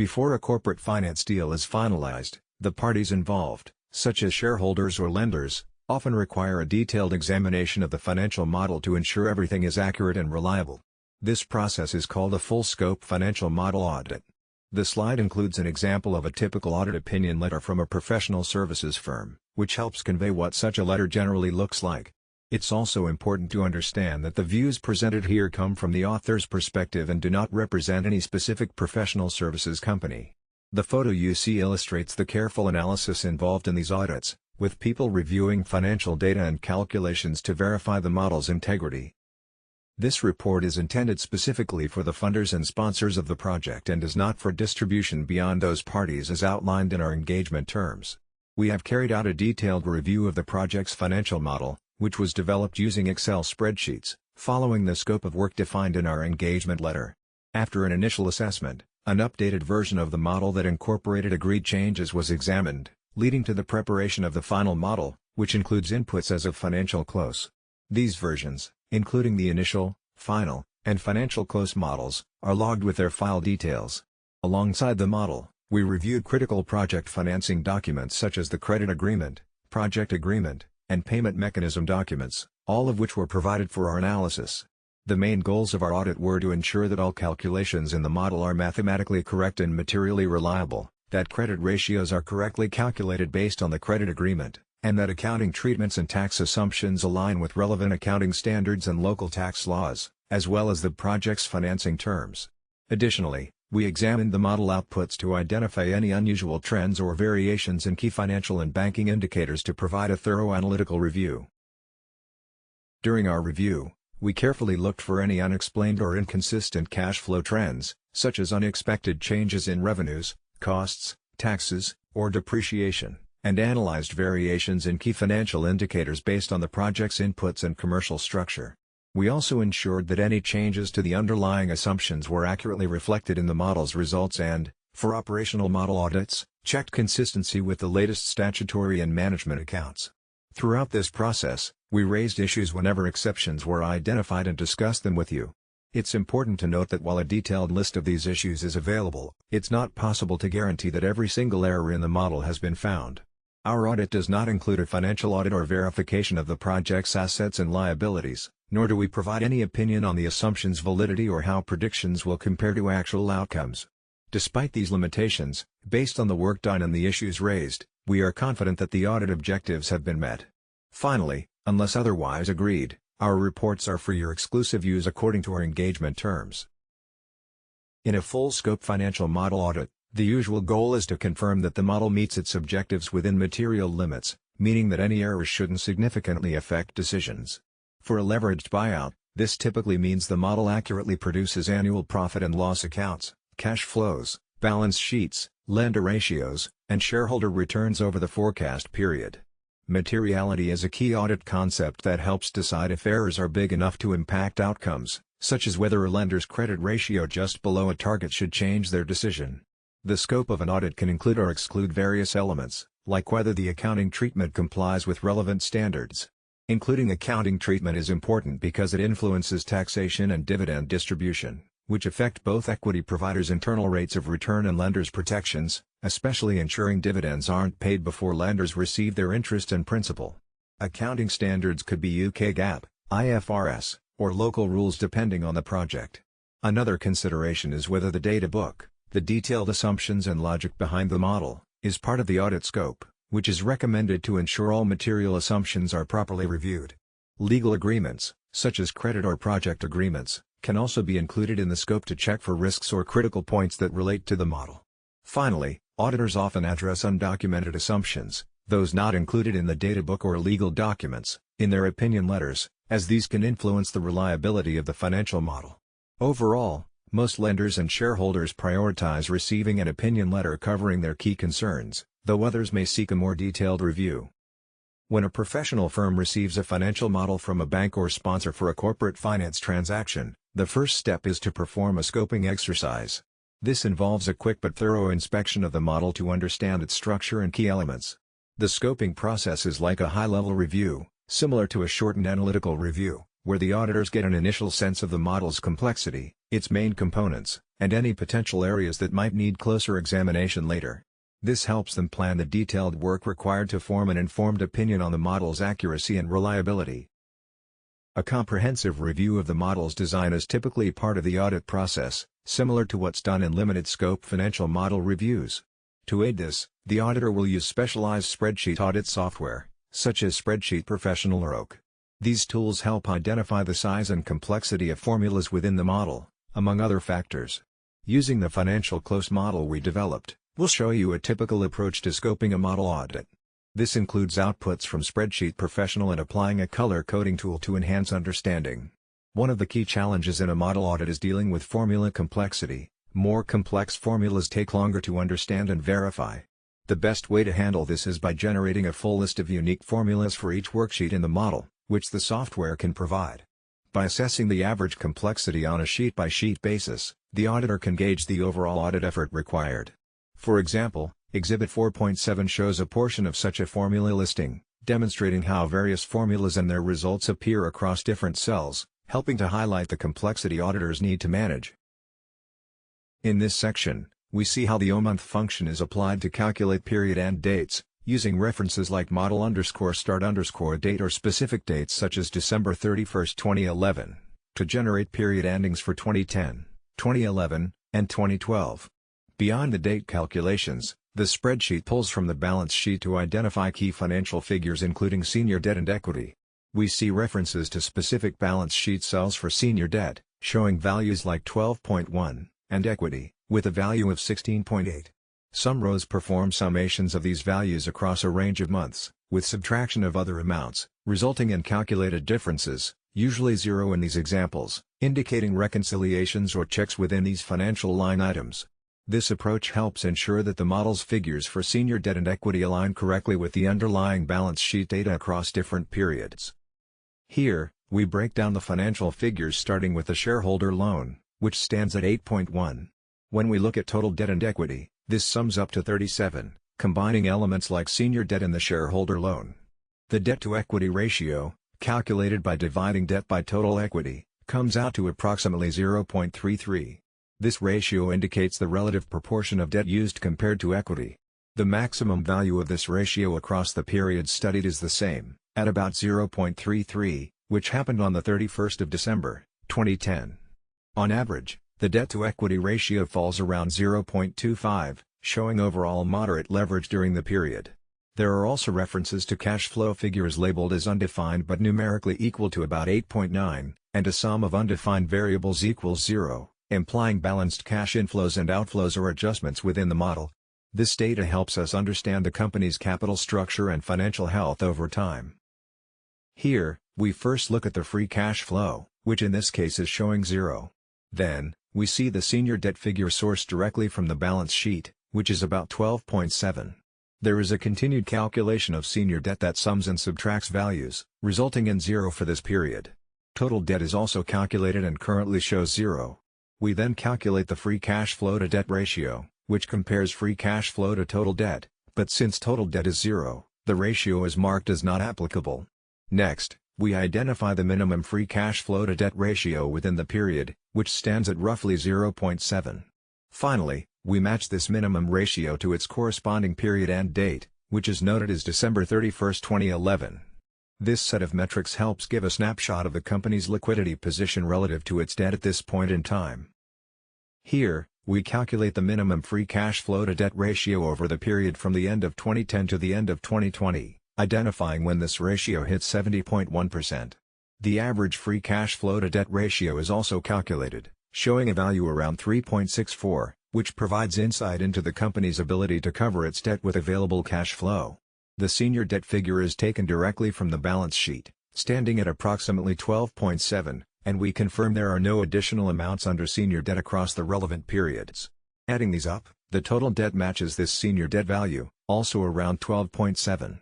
Before a corporate finance deal is finalized, the parties involved, such as shareholders or lenders, often require a detailed examination of the financial model to ensure everything is accurate and reliable. This process is called a full-scope financial model audit. The slide includes an example of a typical audit opinion letter from a professional services firm, which helps convey what such a letter generally looks like. It's also important to understand that the views presented here come from the author's perspective and do not represent any specific professional services company. The photo you see illustrates the careful analysis involved in these audits, with people reviewing financial data and calculations to verify the model's integrity. This report is intended specifically for the funders and sponsors of the project and is not for distribution beyond those parties as outlined in our engagement terms. We have carried out a detailed review of the project's financial model, which was developed using Excel spreadsheets, following the scope of work defined in our engagement letter. After an initial assessment, an updated version of the model that incorporated agreed changes was examined, leading to the preparation of the final model, which includes inputs as of financial close. These versions, including the initial, final, and financial close models, are logged with their file details. Alongside the model, we reviewed critical project financing documents such as the credit agreement, project agreement, and payment mechanism documents, all of which were provided for our analysis. The main goals of our audit were to ensure that all calculations in the model are mathematically correct and materially reliable, that credit ratios are correctly calculated based on the credit agreement, and that accounting treatments and tax assumptions align with relevant accounting standards and local tax laws, as well as the project's financing terms. Additionally, we examined the model outputs to identify any unusual trends or variations in key financial and banking indicators to provide a thorough analytical review. During our review, we carefully looked for any unexplained or inconsistent cash flow trends, such as unexpected changes in revenues, costs, taxes, or depreciation, and analyzed variations in key financial indicators based on the project's inputs and commercial structure. We also ensured that any changes to the underlying assumptions were accurately reflected in the model's results and, for operational model audits, checked consistency with the latest statutory and management accounts. Throughout this process, we raised issues whenever exceptions were identified and discussed them with you. It's important to note that while a detailed list of these issues is available, it's not possible to guarantee that every single error in the model has been found. Our audit does not include a financial audit or verification of the project's assets and liabilities, nor do we provide any opinion on the assumption's validity or how predictions will compare to actual outcomes. Despite these limitations, based on the work done and the issues raised, we are confident that the audit objectives have been met. Finally, unless otherwise agreed, our reports are for your exclusive use according to our engagement terms. In a full-scope financial model audit, the usual goal is to confirm that the model meets its objectives within material limits, meaning that any errors shouldn't significantly affect decisions. For a leveraged buyout, this typically means the model accurately produces annual profit and loss accounts, cash flows, balance sheets, lender ratios, and shareholder returns over the forecast period. Materiality is a key audit concept that helps decide if errors are big enough to impact outcomes, such as whether a lender's credit ratio just below a target should change their decision. The scope of an audit can include or exclude various elements, like whether the accounting treatment complies with relevant standards. Including accounting treatment is important because it influences taxation and dividend distribution, which affect both equity providers' internal rates of return and lenders' protections, especially ensuring dividends aren't paid before lenders receive their interest and principal. Accounting standards could be UK GAAP, IFRS, or local rules depending on the project. Another consideration is whether the data book, the detailed assumptions and logic behind the model, is part of the audit scope, which is recommended to ensure all material assumptions are properly reviewed. Legal agreements, such as credit or project agreements, can also be included in the scope to check for risks or critical points that relate to the model. Finally, auditors often address undocumented assumptions, those not included in the data book or legal documents, in their opinion letters, as these can influence the reliability of the financial model. Overall, most lenders and shareholders prioritize receiving an opinion letter covering their key concerns, though others may seek a more detailed review. When a professional firm receives a financial model from a bank or sponsor for a corporate finance transaction, the first step is to perform a scoping exercise. This involves a quick but thorough inspection of the model to understand its structure and key elements. The scoping process is like a high-level review, similar to a shortened analytical review, where the auditors get an initial sense of the model's complexity, its main components, and any potential areas that might need closer examination later. This helps them plan the detailed work required to form an informed opinion on the model's accuracy and reliability. A comprehensive review of the model's design is typically part of the audit process, similar to what's done in limited-scope financial model reviews. To aid this, the auditor will use specialized spreadsheet audit software, such as Spreadsheet Professional or OAK. These tools help identify the size and complexity of formulas within the model, among other factors. Using the financial close model we developed, we'll show you a typical approach to scoping a model audit. This includes outputs from Spreadsheet Professional and applying a color coding tool to enhance understanding. One of the key challenges in a model audit is dealing with formula complexity. More complex formulas take longer to understand and verify. The best way to handle this is by generating a full list of unique formulas for each worksheet in the model, which the software can provide. By assessing the average complexity on a sheet-by-sheet basis, the auditor can gauge the overall audit effort required. For example, Exhibit 4.7 shows a portion of such a formula listing, demonstrating how various formulas and their results appear across different cells, helping to highlight the complexity auditors need to manage. In this section, we see how the O-month function is applied to calculate period and dates, using references like model_start_date or specific dates such as December 31, 2011, to generate period endings for 2010, 2011, and 2012. Beyond the date calculations, the spreadsheet pulls from the balance sheet to identify key financial figures including senior debt and equity. We see references to specific balance sheet cells for senior debt, showing values like 12.1, and equity, with a value of 16.8. Some rows perform summations of these values across a range of months, with subtraction of other amounts, resulting in calculated differences, usually zero in these examples, indicating reconciliations or checks within these financial line items. This approach helps ensure that the model's figures for senior debt and equity align correctly with the underlying balance sheet data across different periods. Here, we break down the financial figures starting with the shareholder loan, which stands at 8.1. When we look at total debt and equity, this sums up to 37, combining elements like senior debt and the shareholder loan. The debt-to-equity ratio, calculated by dividing debt by total equity, comes out to approximately 0.33. This ratio indicates the relative proportion of debt used compared to equity. The maximum value of this ratio across the periods studied is the same, at about 0.33, which happened on the 31st of December, 2010. On average, the debt-to-equity ratio falls around 0.25, showing overall moderate leverage during the period. There are also references to cash flow figures labeled as undefined but numerically equal to about 8.9, and a sum of undefined variables equals 0, implying balanced cash inflows and outflows or adjustments within the model. This data helps us understand the company's capital structure and financial health over time. Here, we first look at the free cash flow, which in this case is showing 0. Then, we see the senior debt figure sourced directly from the balance sheet, which is about 12.7. There is a continued calculation of senior debt that sums and subtracts values, resulting in 0 for this period. Total debt is also calculated and currently shows 0. We then calculate the free cash flow to debt ratio, which compares free cash flow to total debt, but since total debt is 0, the ratio is marked as not applicable. Next, we identify the minimum free cash flow to debt ratio within the period, which stands at roughly 0.7. Finally, we match this minimum ratio to its corresponding period and date, which is noted as December 31, 2011. This set of metrics helps give a snapshot of the company's liquidity position relative to its debt at this point in time. Here, we calculate the minimum free cash flow to debt ratio over the period from the end of 2010 to the end of 2020, identifying when this ratio hits 70.1%. The average free cash flow to debt ratio is also calculated, showing a value around 3.64, which provides insight into the company's ability to cover its debt with available cash flow. The senior debt figure is taken directly from the balance sheet, standing at approximately 12.7, and we confirm there are no additional amounts under senior debt across the relevant periods. Adding these up, the total debt matches this senior debt value, also around 12.7.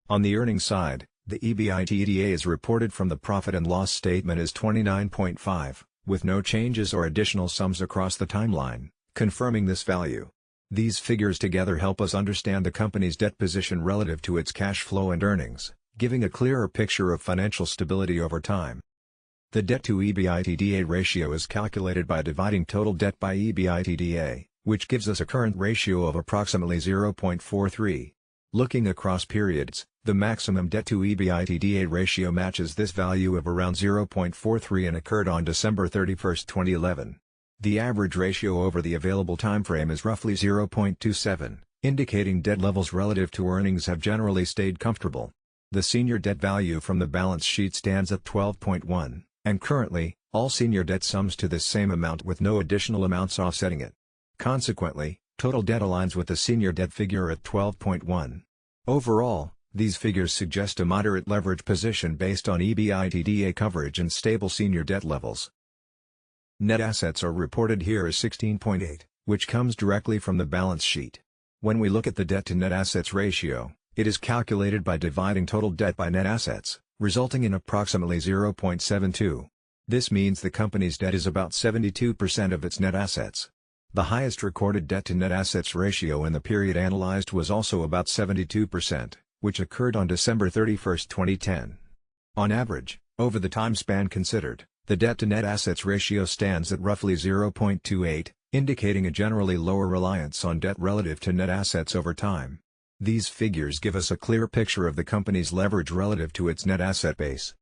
On the earnings side, the EBITDA is reported from the profit and loss statement as 29.5, with no changes or additional sums across the timeline, confirming this value. These figures together help us understand the company's debt position relative to its cash flow and earnings, giving a clearer picture of financial stability over time. The debt-to-EBITDA ratio is calculated by dividing total debt by EBITDA, which gives us a current ratio of approximately 0.43. Looking across periods, the maximum debt-to-EBITDA ratio matches this value of around 0.43 and occurred on December 31, 2011. The average ratio over the available timeframe is roughly 0.27, indicating debt levels relative to earnings have generally stayed comfortable. The senior debt value from the balance sheet stands at 12.1, and currently, all senior debt sums to this same amount with no additional amounts offsetting it. Consequently, total debt aligns with the senior debt figure at 12.1. Overall, these figures suggest a moderate leverage position based on EBITDA coverage and stable senior debt levels. Net assets are reported here as 16.8, which comes directly from the balance sheet. When we look at the debt to net assets ratio, it is calculated by dividing total debt by net assets, resulting in approximately 0.72. This means the company's debt is about 72% of its net assets. The highest recorded debt to net assets ratio in the period analyzed was also about 72%, which occurred on December 31, 2010. On average, over the time span considered, the debt to net assets ratio stands at roughly 0.28, indicating a generally lower reliance on debt relative to net assets over time. These figures give us a clear picture of the company's leverage relative to its net asset base.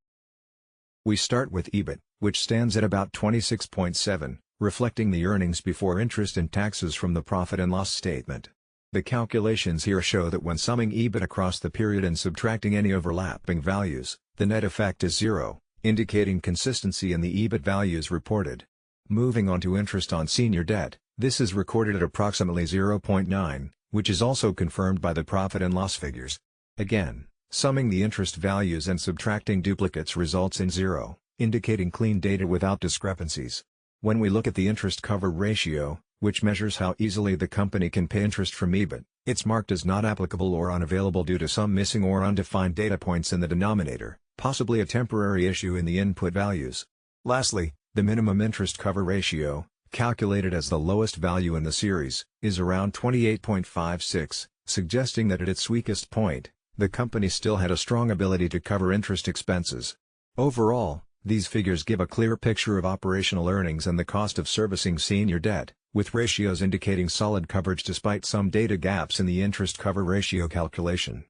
We start with EBIT, which stands at about 26.7, reflecting the earnings before interest and taxes from the profit and loss statement. The calculations here show that when summing EBIT across the period and subtracting any overlapping values, the net effect is zero, indicating consistency in the EBIT values reported. Moving on to interest on senior debt, this is recorded at approximately 0.9, which is also confirmed by the profit and loss figures. Again, summing the interest values and subtracting duplicates results in zero, indicating clean data without discrepancies. When we look at the interest cover ratio, which measures how easily the company can pay interest from EBIT, it's marked as not applicable or unavailable due to some missing or undefined data points in the denominator, possibly a temporary issue in the input values. Lastly, the minimum interest cover ratio, calculated as the lowest value in the series, is around 28.56, suggesting that at its weakest point, the company still had a strong ability to cover interest expenses. Overall, these figures give a clear picture of operational earnings and the cost of servicing senior debt, with ratios indicating solid coverage despite some data gaps in the interest cover ratio calculation.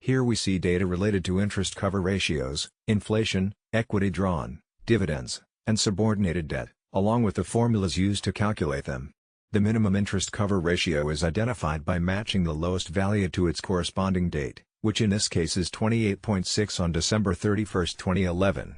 Here we see data related to interest cover ratios, inflation, equity drawn, dividends, and subordinated debt, along with the formulas used to calculate them. The minimum interest cover ratio is identified by matching the lowest value to its corresponding date, which in this case is 28.6 on December 31, 2011.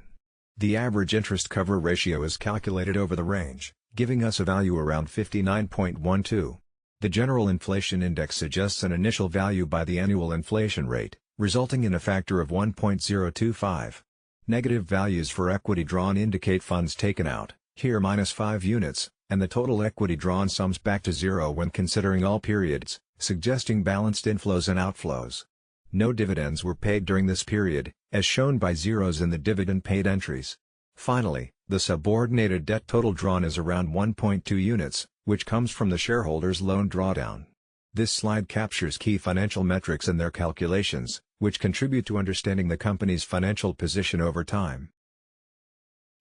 The average interest cover ratio is calculated over the range, giving us a value around 59.12. The general inflation index suggests an initial value by the annual inflation rate, resulting in a factor of 1.025. Negative values for equity drawn indicate funds taken out, here -5 units, and the total equity drawn sums back to zero when considering all periods, suggesting balanced inflows and outflows. No dividends were paid during this period, as shown by zeros in the dividend paid entries. Finally, the subordinated debt total drawn is around 1.2 units, which comes from the shareholders' loan drawdown. This slide captures key financial metrics and their calculations, which contribute to understanding the company's financial position over time.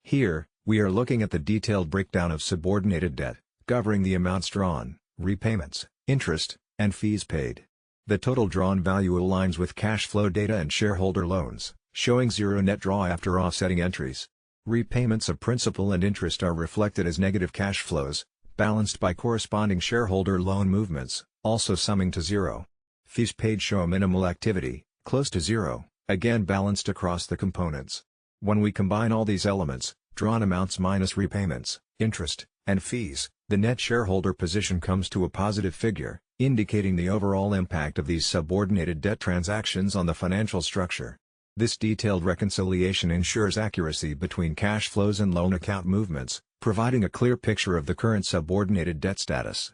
Here, we are looking at the detailed breakdown of subordinated debt, covering the amounts drawn, repayments, interest, and fees paid. The total drawn value aligns with cash flow data and shareholder loans, showing zero net draw after offsetting entries. Repayments of principal and interest are reflected as negative cash flows, balanced by corresponding shareholder loan movements, also summing to zero. Fees paid show minimal activity, close to zero, again balanced across the components. When we combine all these elements, drawn amounts minus repayments, interest, and fees, the net shareholder position comes to a positive figure, indicating the overall impact of these subordinated debt transactions on the financial structure. This detailed reconciliation ensures accuracy between cash flows and loan account movements, providing a clear picture of the current subordinated debt status.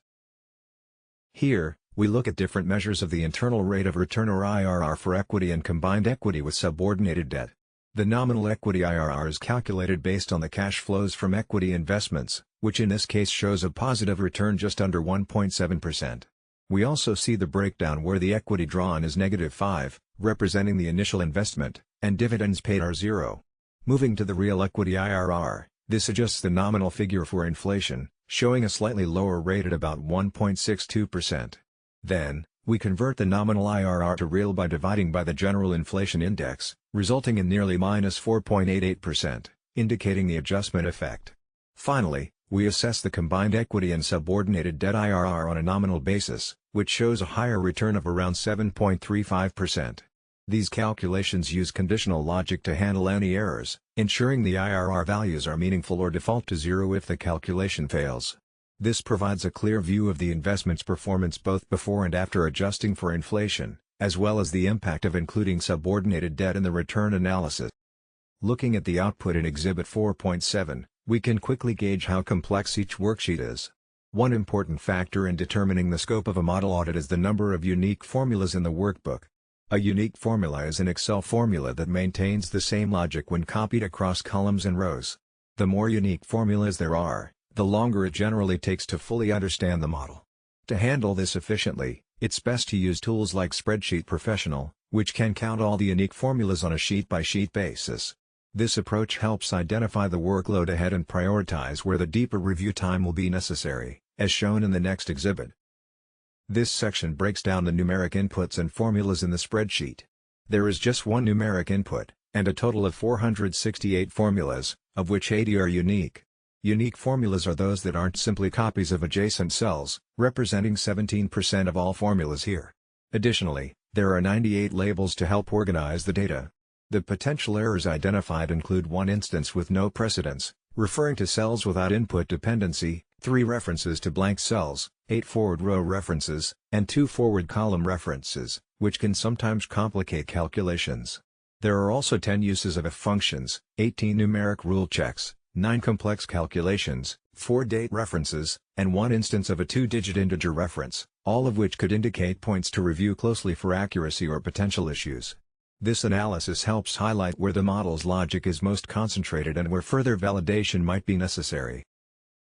Here, we look at different measures of the internal rate of return or IRR for equity and combined equity with subordinated debt. The nominal equity IRR is calculated based on the cash flows from equity investments, which in this case shows a positive return just under 1.7%. We also see the breakdown where the equity drawn is -5, representing the initial investment, and dividends paid are zero. Moving to the real equity IRR, this adjusts the nominal figure for inflation, showing a slightly lower rate at about 1.62%. Then, we convert the nominal IRR to real by dividing by the general inflation index, resulting in nearly -4.88%, indicating the adjustment effect. Finally, we assess the combined equity and subordinated debt IRR on a nominal basis, which shows a higher return of around 7.35%. These calculations use conditional logic to handle any errors, ensuring the IRR values are meaningful or default to zero if the calculation fails. This provides a clear view of the investment's performance both before and after adjusting for inflation, as well as the impact of including subordinated debt in the return analysis. Looking at the output in Exhibit 4.7, we can quickly gauge how complex each worksheet is. One important factor in determining the scope of a model audit is the number of unique formulas in the workbook. A unique formula is an Excel formula that maintains the same logic when copied across columns and rows. The more unique formulas there are, the longer it generally takes to fully understand the model. To handle this efficiently, it's best to use tools like Spreadsheet Professional, which can count all the unique formulas on a sheet-by-sheet basis. This approach helps identify the workload ahead and prioritize where the deeper review time will be necessary, as shown in the next exhibit. This section breaks down the numeric inputs and formulas in the spreadsheet. There is just one numeric input, and a total of 468 formulas, of which 80 are unique. Unique formulas are those that aren't simply copies of adjacent cells, representing 17% of all formulas here. Additionally, there are 98 labels to help organize the data. The potential errors identified include one instance with no precedence, referring to cells without input dependency, 3 references to blank cells, 8 forward row references, and 2 forward column references, which can sometimes complicate calculations. There are also 10 uses of if functions, 18 numeric rule checks, 9 complex calculations, 4 date references, and 1 instance of a 2-digit integer reference, all of which could indicate points to review closely for accuracy or potential issues. This analysis helps highlight where the model's logic is most concentrated and where further validation might be necessary.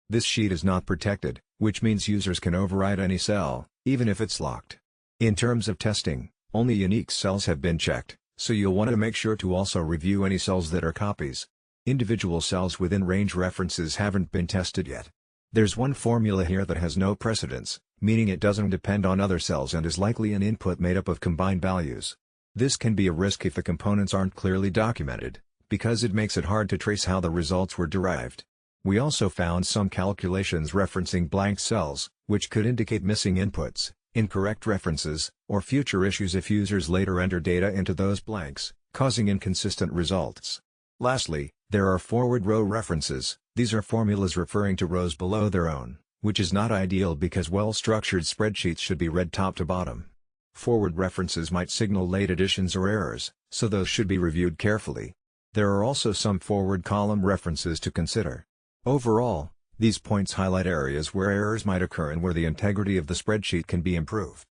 This sheet is not protected, which means users can overwrite any cell, even if it's locked. In terms of testing, only unique cells have been checked, so you'll want to make sure to also review any cells that are copies. Individual cells within range references haven't been tested yet. There's one formula here that has no precedence, meaning it doesn't depend on other cells and is likely an input made up of combined values. This can be a risk if the components aren't clearly documented, because it makes it hard to trace how the results were derived. We also found some calculations referencing blank cells, which could indicate missing inputs, incorrect references, or future issues if users later enter data into those blanks, causing inconsistent results. Lastly, there are forward row references. These are formulas referring to rows below their own, which is not ideal because well-structured spreadsheets should be read top to bottom. Forward references might signal late additions or errors, so those should be reviewed carefully. There are also some forward column references to consider. Overall, these points highlight areas where errors might occur and where the integrity of the spreadsheet can be improved.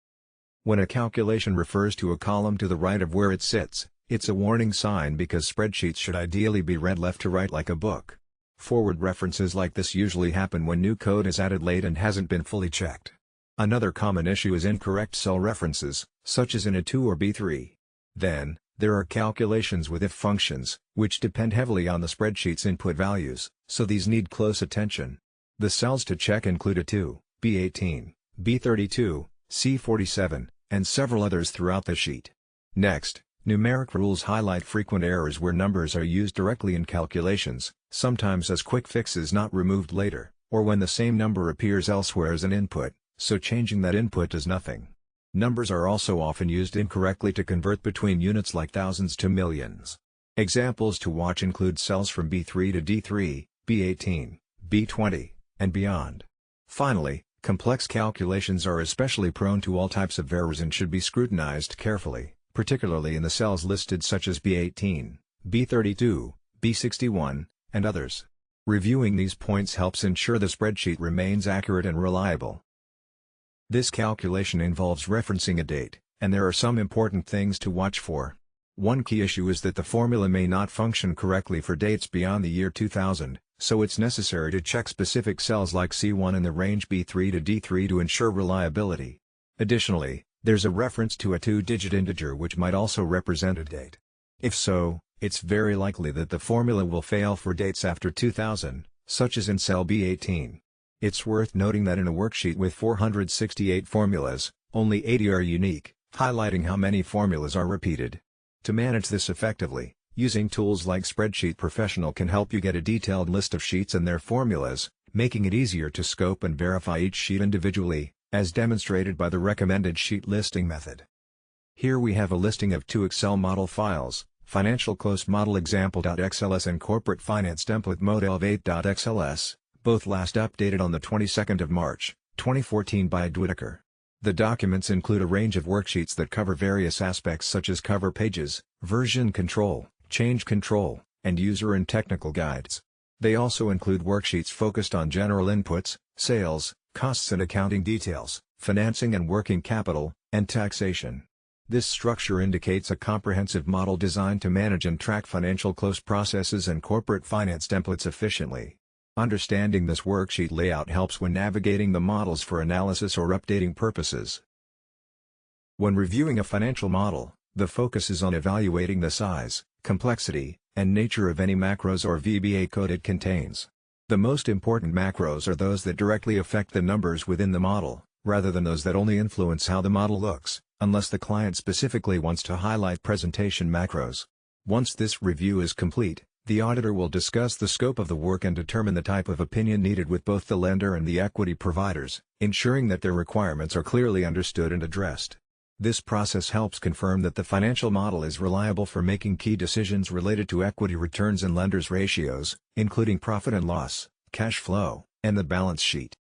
When a calculation refers to a column to the right of where it sits, it's a warning sign because spreadsheets should ideally be read left to right like a book. Forward references like this usually happen when new code is added late and hasn't been fully checked. Another common issue is incorrect cell references, such as in A2 or B3. Then, there are calculations with if functions, which depend heavily on the spreadsheet's input values, so these need close attention. The cells to check include A2, B18, B32, C47, and several others throughout the sheet. Next, numeric rules highlight frequent errors where numbers are used directly in calculations, sometimes as quick fixes not removed later, or when the same number appears elsewhere as an input, so changing that input does nothing. Numbers are also often used incorrectly to convert between units like thousands to millions. Examples to watch include cells from B3 to D3, B18, B20, and beyond. Finally, complex calculations are especially prone to all types of errors and should be scrutinized carefully, particularly in the cells listed such as B18, B32, B61, and others. Reviewing these points helps ensure the spreadsheet remains accurate and reliable. This calculation involves referencing a date, and there are some important things to watch for. One key issue is that the formula may not function correctly for dates beyond the year 2000, so it's necessary to check specific cells like C1 in the range B3 to D3 to ensure reliability. Additionally, there's a reference to a 2-digit integer which might also represent a date. If so, it's very likely that the formula will fail for dates after 2000, such as in cell B18. It's worth noting that in a worksheet with 468 formulas, only 80 are unique, highlighting how many formulas are repeated. To manage this effectively, using tools like Spreadsheet Professional can help you get a detailed list of sheets and their formulas, making it easier to scope and verify each sheet individually, as demonstrated by the recommended sheet listing method. Here we have a listing of 2 Excel model files, Financial Close Model Example.xls and Corporate Finance Template Model 8.xls, both last updated on the 22nd of March, 2014 by Whitaker. The documents include a range of worksheets that cover various aspects such as cover pages, version control, change control, and user and technical guides. They also include worksheets focused on general inputs, sales, costs and accounting details, financing and working capital, and taxation. This structure indicates a comprehensive model designed to manage and track financial close processes and corporate finance templates efficiently. Understanding this worksheet layout helps when navigating the models for analysis or updating purposes. When reviewing a financial model, the focus is on evaluating the size, complexity, and nature of any macros or VBA code it contains. The most important macros are those that directly affect the numbers within the model, rather than those that only influence how the model looks, unless the client specifically wants to highlight presentation macros. Once this review is complete, the auditor will discuss the scope of the work and determine the type of opinion needed with both the lender and the equity providers, ensuring that their requirements are clearly understood and addressed. This process helps confirm that the financial model is reliable for making key decisions related to equity returns and lenders' ratios, including profit and loss, cash flow, and the balance sheet.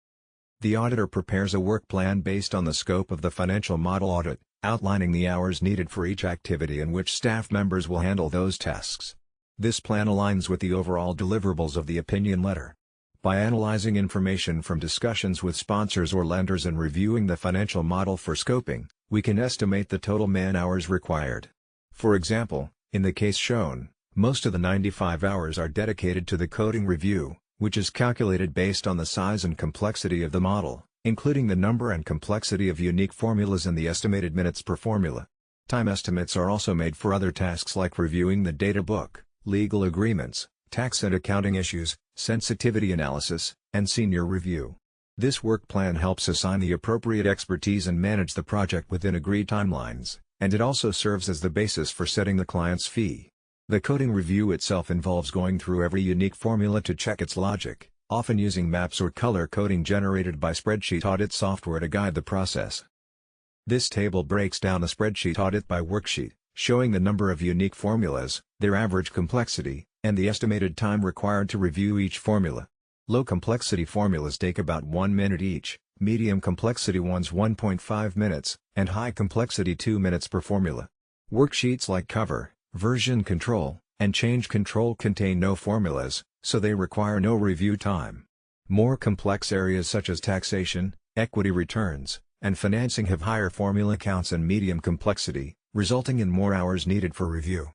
The auditor prepares a work plan based on the scope of the financial model audit, outlining the hours needed for each activity and which staff members will handle those tasks. This plan aligns with the overall deliverables of the opinion letter. By analyzing information from discussions with sponsors or lenders and reviewing the financial model for scoping, we can estimate the total man-hours required. For example, in the case shown, most of the 95 hours are dedicated to the coding review, which is calculated based on the size and complexity of the model, including the number and complexity of unique formulas and the estimated minutes per formula. Time estimates are also made for other tasks like reviewing the data book, legal agreements, tax and accounting issues, sensitivity analysis, and senior review. This work plan helps assign the appropriate expertise and manage the project within agreed timelines, and it also serves as the basis for setting the client's fee. The coding review itself involves going through every unique formula to check its logic, often using maps or color coding generated by spreadsheet audit software to guide the process. This table breaks down a spreadsheet audit by worksheet, showing the number of unique formulas, their average complexity, and the estimated time required to review each formula. Low complexity formulas take about 1 minute each, medium complexity ones 1.5 minutes, and high complexity 2 minutes per formula. Worksheets like cover, version control, and change control contain no formulas, so they require no review time. More complex areas such as taxation, equity returns, and financing have higher formula counts and medium complexity, resulting in more hours needed for review.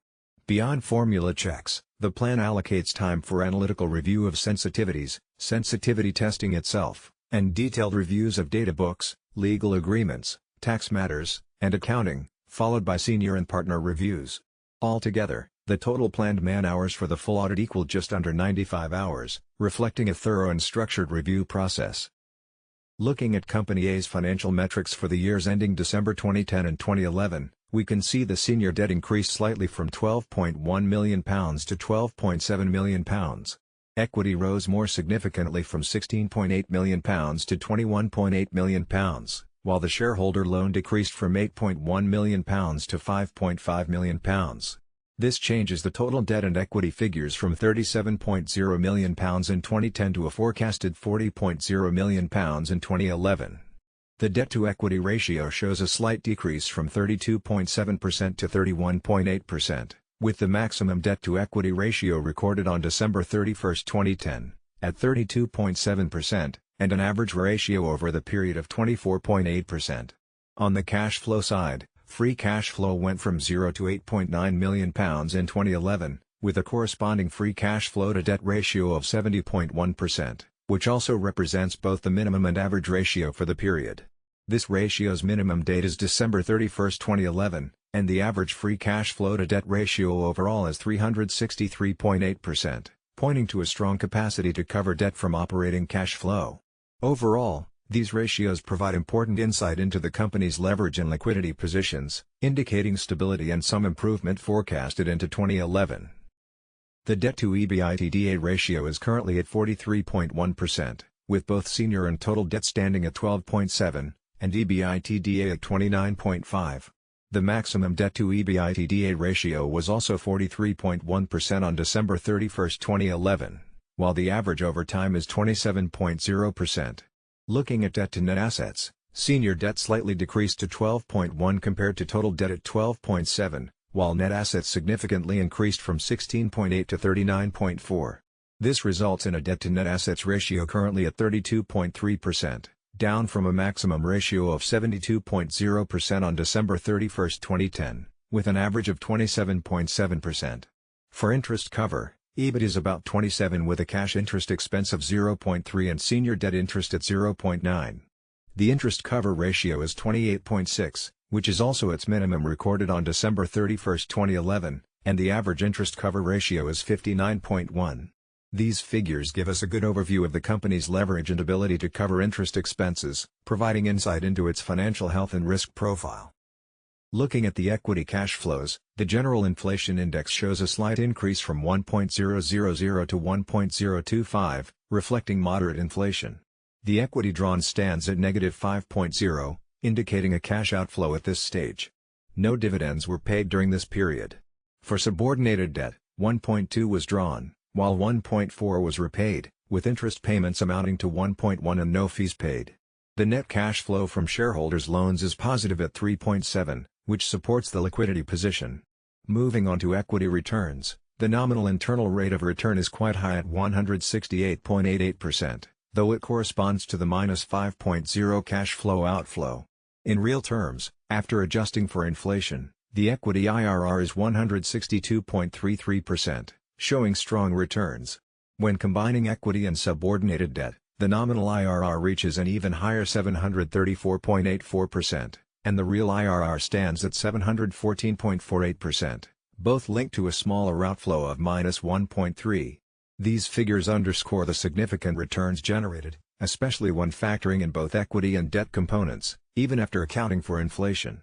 Beyond formula checks, the plan allocates time for analytical review of sensitivities, sensitivity testing itself, and detailed reviews of data books, legal agreements, tax matters, and accounting, followed by senior and partner reviews. Altogether, the total planned man-hours for the full audit equal just under 95 hours, reflecting a thorough and structured review process. Looking at Company A's financial metrics for the years ending December 2010 and 2011, we can see the senior debt increased slightly from £12.1 million to £12.7 million. Equity rose more significantly from £16.8 million to £21.8 million, while the shareholder loan decreased from £8.1 million to £5.5 million. This changes the total debt and equity figures from £37.0 million in 2010 to a forecasted £40.0 million in 2011. The debt-to-equity ratio shows a slight decrease from 32.7% to 31.8%, with the maximum debt-to-equity ratio recorded on December 31, 2010, at 32.7%, and an average ratio over the period of 24.8%. On the cash flow side, free cash flow went from 0 to £8.9 million in 2011, with a corresponding free cash flow to debt ratio of 70.1%, which also represents both the minimum and average ratio for the period. This ratio's minimum date is December 31, 2011, and the average free cash flow to debt ratio overall is 363.8%, pointing to a strong capacity to cover debt from operating cash flow. Overall, these ratios provide important insight into the company's leverage and liquidity positions, indicating stability and some improvement forecasted into 2011. The debt-to-EBITDA ratio is currently at 43.1%, with both senior and total debt standing at 12.7, and EBITDA at 29.5. The maximum debt-to-EBITDA ratio was also 43.1% on December 31, 2011, while the average over time is 27.0%. Looking at debt to net assets, senior debt slightly decreased to 12.1 compared to total debt at 12.7, while net assets significantly increased from 16.8 to 39.4. This results in a debt to net assets ratio currently at 32.3%, down from a maximum ratio of 72.0% on December 31, 2010, with an average of 27.7%. For interest cover, EBIT is about 27 with a cash interest expense of 0.3 and senior debt interest at 0.9. The interest cover ratio is 28.6, which is also its minimum recorded on December 31, 2011, and the average interest cover ratio is 59.1. These figures give us a good overview of the company's leverage and ability to cover interest expenses, providing insight into its financial health and risk profile. Looking at the equity cash flows, the general inflation index shows a slight increase from 1.000 to 1.025, reflecting moderate inflation. The equity drawn stands at -5.0, indicating a cash outflow at this stage. No dividends were paid during this period. For subordinated debt, 1.2 was drawn, while 1.4 was repaid, with interest payments amounting to 1.1 and no fees paid. The net cash flow from shareholders' loans is positive at 3.7, which supports the liquidity position. Moving on to equity returns, the nominal internal rate of return is quite high at 168.88%, though it corresponds to the -5.0 cash flow outflow. In real terms, after adjusting for inflation, the equity IRR is 162.33%. Showing strong returns. When combining equity and subordinated debt, the nominal IRR reaches an even higher 734.84%, and the real IRR stands at 714.48%, both linked to a smaller outflow of -1.3. These figures underscore the significant returns generated, especially when factoring in both equity and debt components, even after accounting for inflation.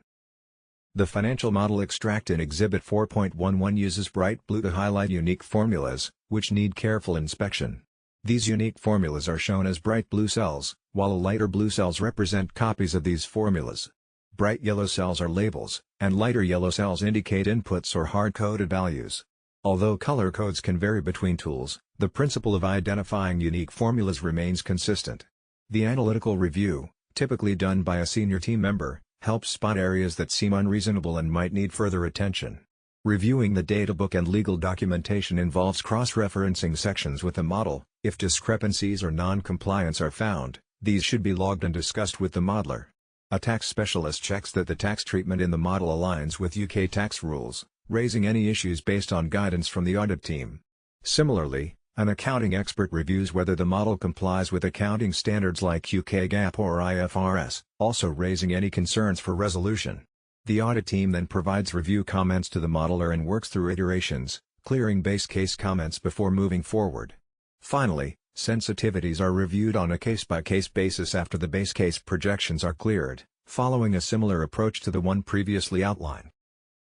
The financial model extract in Exhibit 4.11 uses bright blue to highlight unique formulas, which need careful inspection. These unique formulas are shown as bright blue cells, while lighter blue cells represent copies of these formulas. Bright yellow cells are labels, and lighter yellow cells indicate inputs or hard-coded values. Although color codes can vary between tools, the principle of identifying unique formulas remains consistent. The analytical review, typically done by a senior team member, helps spot areas that seem unreasonable and might need further attention. Reviewing the databook and legal documentation involves cross-referencing sections with the model. If discrepancies or non-compliance are found, these should be logged and discussed with the modeler. A tax specialist checks that the tax treatment in the model aligns with UK tax rules, raising any issues based on guidance from the audit team. Similarly, an accounting expert reviews whether the model complies with accounting standards like UK GAAP or IFRS, also raising any concerns for resolution. The audit team then provides review comments to the modeler and works through iterations, clearing base case comments before moving forward. Finally, sensitivities are reviewed on a case-by-case basis after the base case projections are cleared, following a similar approach to the one previously outlined.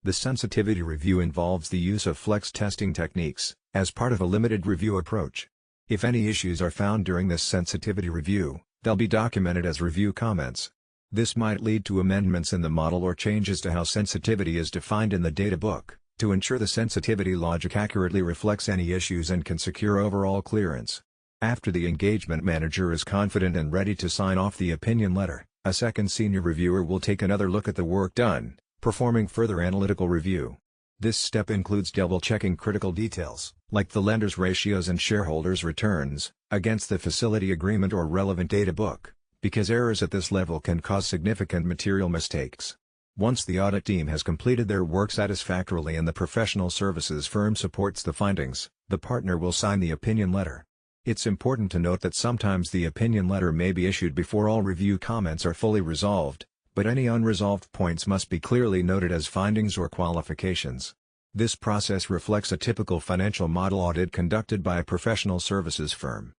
The sensitivity review involves the use of flex testing techniques, as part of a limited review approach. If any issues are found during this sensitivity review, they'll be documented as review comments. This might lead to amendments in the model or changes to how sensitivity is defined in the data book, to ensure the sensitivity logic accurately reflects any issues and can secure overall clearance. After the engagement manager is confident and ready to sign off the opinion letter, a second senior reviewer will take another look at the work done, performing further analytical review. This step includes double-checking critical details, like the lender's ratios and shareholders' returns, against the facility agreement or relevant data book, because errors at this level can cause significant material mistakes. Once the audit team has completed their work satisfactorily and the professional services firm supports the findings, the partner will sign the opinion letter. It's important to note that sometimes the opinion letter may be issued before all review comments are fully resolved, but any unresolved points must be clearly noted as findings or qualifications. This process reflects a typical financial model audit conducted by a professional services firm.